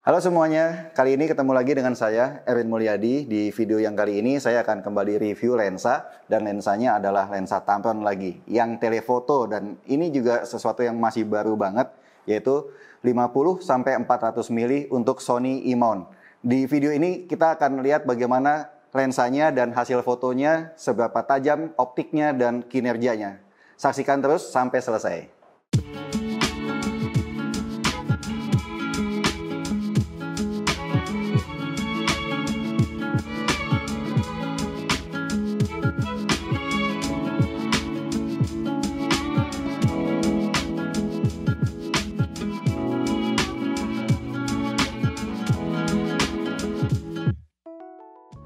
Halo semuanya, kali ini ketemu lagi dengan saya, Erwin Mulyadi. Di video yang kali ini saya akan kembali review lensa, dan lensanya adalah lensa Tamron lagi, yang telefoto, dan ini juga sesuatu yang masih baru banget, yaitu 50-400 mili untuk Sony E-mount. Di video ini kita akan lihat bagaimana lensanya dan hasil fotonya, seberapa tajam optiknya dan kinerjanya. Saksikan terus sampai selesai.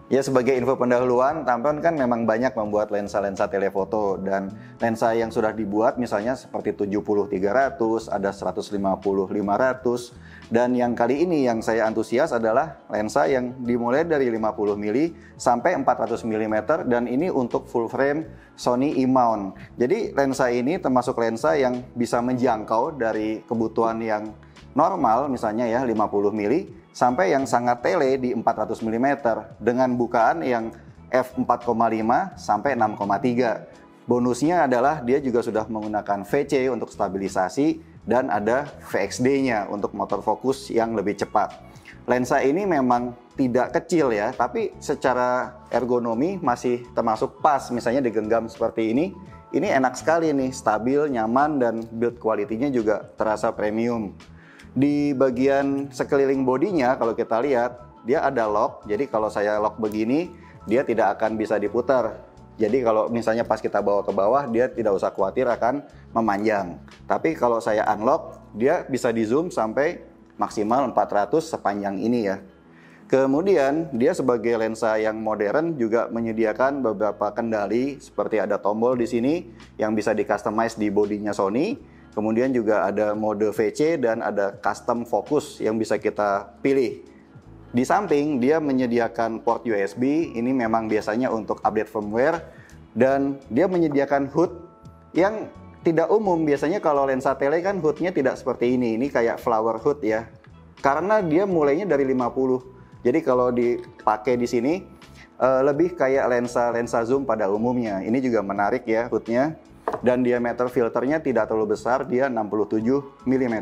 Ya, sebagai info pendahuluan, Tamron kan memang banyak membuat lensa-lensa telefoto, dan lensa yang sudah dibuat misalnya seperti 70-300, ada 150-500, dan yang kali ini yang saya antusias adalah lensa yang dimulai dari 50 mili sampai 400 mm, dan ini untuk full frame Sony E-mount. Jadi lensa ini termasuk lensa yang bisa menjangkau dari kebutuhan yang normal misalnya ya 50 mili sampai yang sangat tele di 400 mm dengan bukaan yang f4,5 sampai 6,3. Bonusnya adalah dia juga sudah menggunakan VC untuk stabilisasi dan ada VXD-nya untuk motor fokus yang lebih cepat. Lensa ini memang tidak kecil ya, tapi secara ergonomi masih termasuk pas, misalnya digenggam seperti ini. Ini enak sekali nih, stabil, nyaman, dan build quality-nya juga terasa premium. Di bagian sekeliling bodinya kalau kita lihat, dia ada lock. Jadi kalau saya lock begini, dia tidak akan bisa diputar. Jadi kalau misalnya pas kita bawa ke bawah, dia tidak usah khawatir akan memanjang. Tapi kalau saya unlock, dia bisa di zoom sampai maksimal 400 sepanjang ini ya. Kemudian dia sebagai lensa yang modern juga menyediakan beberapa kendali, seperti ada tombol di sini yang bisa di customize di bodinya Sony. Kemudian juga ada mode VC dan ada custom focus yang bisa kita pilih. Di samping dia menyediakan port USB, ini memang biasanya untuk update firmware, dan dia menyediakan hood yang tidak umum. Biasanya kalau lensa tele kan hoodnya tidak seperti ini kayak flower hood ya. Karena dia mulainya dari 50. Jadi kalau dipakai di sini lebih kayak lensa zoom pada umumnya. Ini juga menarik ya hoodnya. Dan diameter filternya tidak terlalu besar, dia 67 mm.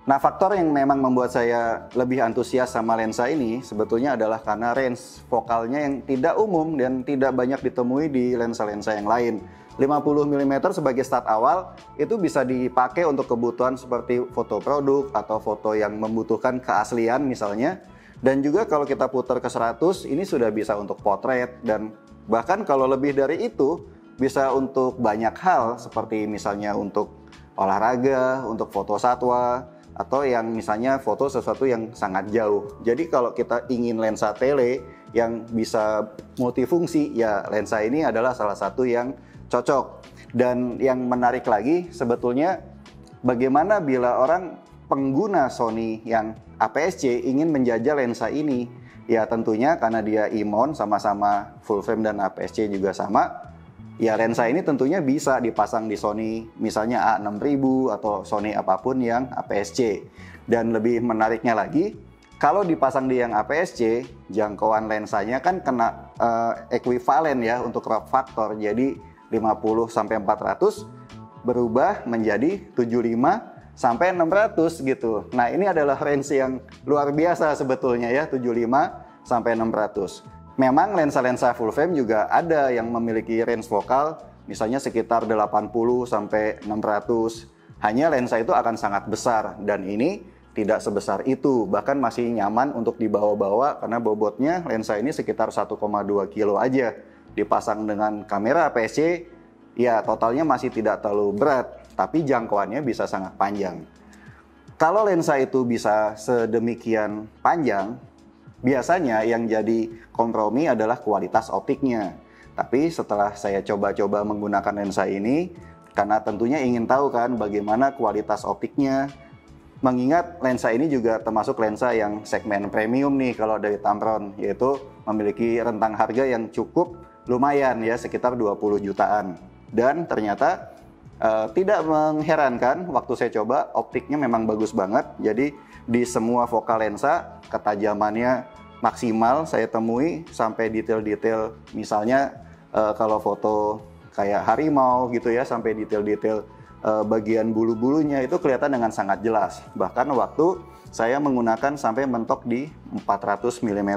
Nah, faktor yang memang membuat saya lebih antusias sama lensa ini sebetulnya adalah karena range fokalnya yang tidak umum dan tidak banyak ditemui di lensa-lensa yang lain. 50 mm sebagai start awal itu bisa dipakai untuk kebutuhan seperti foto produk atau foto yang membutuhkan keaslian misalnya. Dan juga kalau kita putar ke 100, ini sudah bisa untuk potret, dan bahkan kalau lebih dari itu bisa untuk banyak hal, seperti misalnya untuk olahraga, untuk foto satwa, atau yang misalnya foto sesuatu yang sangat jauh. Jadi kalau kita ingin lensa tele yang bisa multifungsi, ya lensa ini adalah salah satu yang cocok. Dan yang menarik lagi sebetulnya, bagaimana bila orang pengguna Sony yang APS-C ingin menjajal lensa ini? Ya tentunya karena dia E-mount, sama-sama full frame dan APS-C juga sama. Ya lensa ini tentunya bisa dipasang di Sony misalnya A6000 atau Sony apapun yang APS-C. Dan lebih menariknya lagi, kalau dipasang di yang APS-C, jangkauan lensanya kan kena ekuivalen ya untuk crop factor. Jadi 50-400 berubah menjadi 75-600 gitu. Nah, ini adalah range yang luar biasa sebetulnya ya, 75-600. Memang lensa-lensa full frame juga ada yang memiliki range vokal misalnya sekitar 80-600. Hanya lensa itu akan sangat besar, dan ini tidak sebesar itu, bahkan masih nyaman untuk dibawa-bawa karena bobotnya lensa ini sekitar 1,2 kilo aja. Dipasang dengan kamera APS-C, ya totalnya masih tidak terlalu berat, tapi jangkauannya bisa sangat panjang. Kalau lensa itu bisa sedemikian panjang, biasanya yang jadi kompromi adalah kualitas optiknya. Tapi setelah saya coba-coba menggunakan lensa ini, karena tentunya ingin tahu kan bagaimana kualitas optiknya, mengingat lensa ini juga termasuk lensa yang segmen premium nih kalau dari Tamron, yaitu memiliki rentang harga yang cukup lumayan ya, sekitar 20 jutaan. Dan ternyata tidak mengherankan, waktu saya coba optiknya memang bagus banget. Jadi di semua focal lensa ketajamannya maksimal saya temui sampai detail-detail, misalnya kalau foto kayak harimau gitu ya, sampai detail-detail bagian bulu-bulunya itu kelihatan dengan sangat jelas. Bahkan waktu saya menggunakan sampai mentok di 400 mm.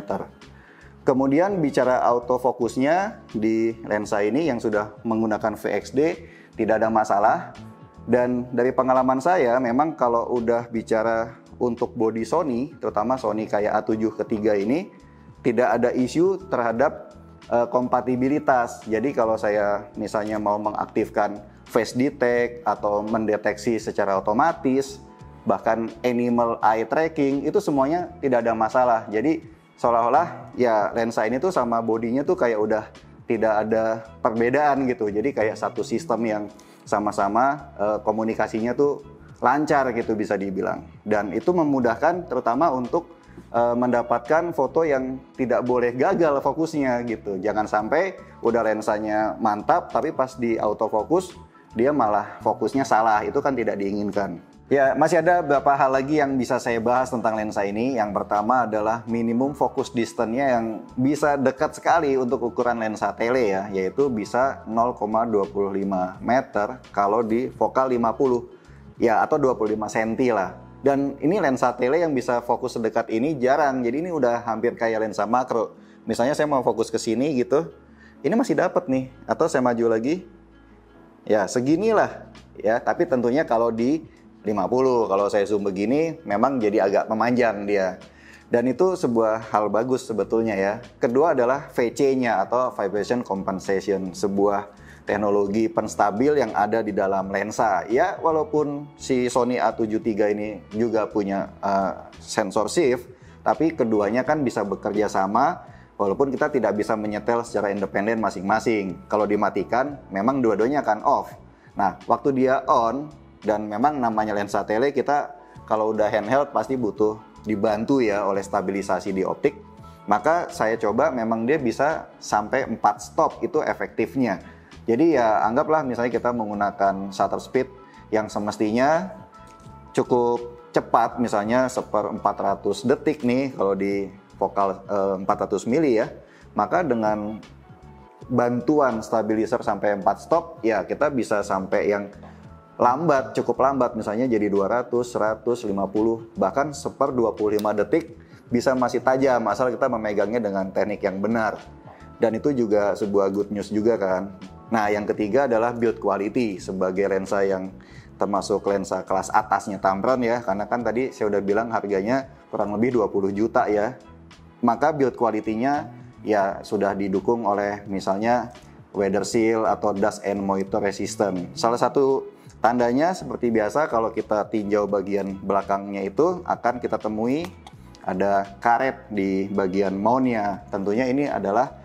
Kemudian bicara autofokusnya di lensa ini yang sudah menggunakan VXD tidak ada masalah. Dan dari pengalaman saya memang kalau udah bicara untuk body Sony, terutama Sony kayak A7 ketiga ini, tidak ada isu terhadap kompatibilitas. Jadi kalau saya misalnya mau mengaktifkan face detect atau mendeteksi secara otomatis, bahkan animal eye tracking, itu semuanya tidak ada masalah. Jadi seolah-olah ya lensa ini tuh sama bodinya tuh kayak udah tidak ada perbedaan gitu. Jadi kayak satu sistem yang sama-sama komunikasinya tuh lancar gitu bisa dibilang. Dan itu memudahkan terutama untuk mendapatkan foto yang tidak boleh gagal fokusnya gitu. Jangan sampai udah lensanya mantap tapi pas di autofocus dia malah fokusnya salah. Itu kan tidak diinginkan. Ya, masih ada beberapa hal lagi yang bisa saya bahas tentang lensa ini. Yang pertama adalah minimum focus distance-nya yang bisa dekat sekali untuk ukuran lensa tele ya, yaitu bisa 0,25 meter kalau di focal 50 ya, atau 25 cm lah. Dan ini lensa tele yang bisa fokus sedekat ini jarang. Jadi ini udah hampir kayak lensa makro. Misalnya saya mau fokus ke sini gitu, ini masih dapat nih. Atau saya maju lagi, ya seginilah ya. Tapi tentunya kalau di 50, kalau saya zoom begini memang jadi agak memanjang dia. Dan itu sebuah hal bagus sebetulnya ya. Kedua adalah VC-nya atau Vibration Compensation, sebuah teknologi penstabil yang ada di dalam lensa. Ya walaupun si Sony A7 III ini juga punya sensor shift, tapi keduanya kan bisa bekerja sama walaupun kita tidak bisa menyetel secara independen masing-masing. Kalau dimatikan memang dua-duanya akan off. Nah waktu dia on, dan memang namanya lensa tele, kita kalau udah handheld pasti butuh dibantu ya oleh stabilisasi di optik. Maka saya coba memang dia bisa sampai 4 stop itu efektifnya. Jadi ya anggaplah misalnya kita menggunakan shutter speed yang semestinya cukup cepat, misalnya 1/400 detik nih kalau di focal 400 mili ya. Maka dengan bantuan stabilizer sampai 4 stop ya kita bisa sampai yang lambat, cukup lambat, misalnya jadi 200, 150, bahkan 1/25 detik bisa masih tajam asal kita memegangnya dengan teknik yang benar. Dan itu juga sebuah good news juga kan. Nah yang ketiga adalah build quality sebagai lensa yang termasuk lensa kelas atasnya Tamron ya, karena kan tadi saya udah bilang harganya kurang lebih 20 juta ya. Maka build quality-nya ya sudah didukung oleh misalnya weather seal atau dust and moisture resistant. Salah satu tandanya seperti biasa kalau kita tinjau bagian belakangnya itu akan kita temui ada karet di bagian mountnya. Tentunya ini adalah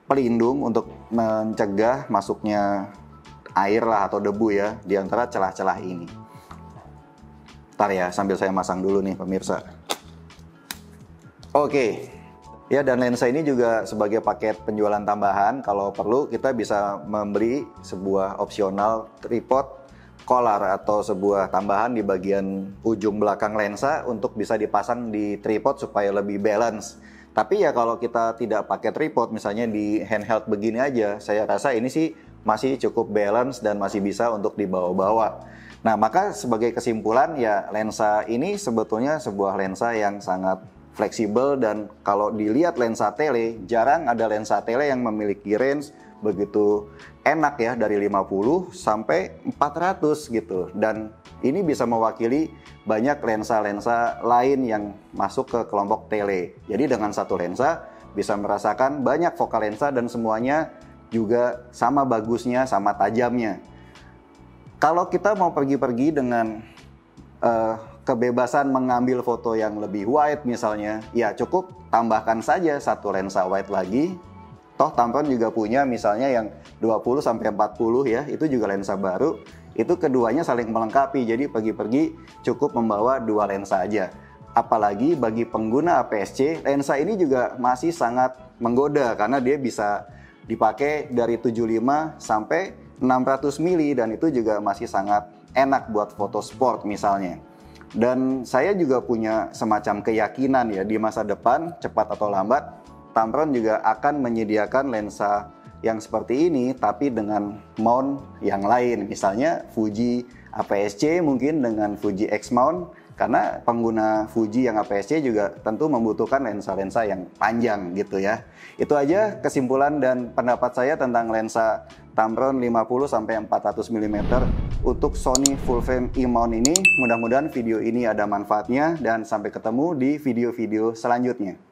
pelindung untuk mencegah masuknya air lah atau debu ya di antara celah-celah ini. Ntar ya sambil saya masang dulu nih pemirsa. Oke. Ya, dan lensa ini juga sebagai paket penjualan tambahan. Kalau perlu kita bisa memberi sebuah opsional tripod collar atau sebuah tambahan di bagian ujung belakang lensa untuk bisa dipasang di tripod supaya lebih balance. Tapi ya kalau kita tidak pakai tripod, misalnya di handheld begini aja, saya rasa ini sih masih cukup balance dan masih bisa untuk dibawa-bawa. Nah maka sebagai kesimpulan ya lensa ini sebetulnya sebuah lensa yang sangat fleksibel, dan kalau dilihat lensa tele, jarang ada lensa tele yang memiliki range begitu enak ya, dari 50 sampai 400 gitu. Dan ini bisa mewakili banyak lensa-lensa lain yang masuk ke kelompok tele. Jadi dengan satu lensa bisa merasakan banyak focal lensa dan semuanya juga sama bagusnya, sama tajamnya. Kalau kita mau pergi-pergi dengan kebebasan mengambil foto yang lebih wide misalnya, ya cukup tambahkan saja satu lensa wide lagi. Toh Tamron juga punya misalnya yang 20 sampai 40 ya, itu juga lensa baru. Itu keduanya saling melengkapi. Jadi pergi-pergi cukup membawa dua lensa aja. Apalagi bagi pengguna APS-C, lensa ini juga masih sangat menggoda karena dia bisa dipakai dari 75 sampai 600 mili dan itu juga masih sangat enak buat foto sport misalnya. Dan saya juga punya semacam keyakinan ya di masa depan, cepat atau lambat, Tamron juga akan menyediakan lensa yang seperti ini tapi dengan mount yang lain. Misalnya Fuji APS-C mungkin dengan Fuji X mount, karena pengguna Fuji yang APS-C juga tentu membutuhkan lensa-lensa yang panjang gitu ya. Itu aja kesimpulan dan pendapat saya tentang lensa Tamron 50-400 mm untuk Sony full frame E-mount ini. Mudah-mudahan video ini ada manfaatnya dan sampai ketemu di video-video selanjutnya.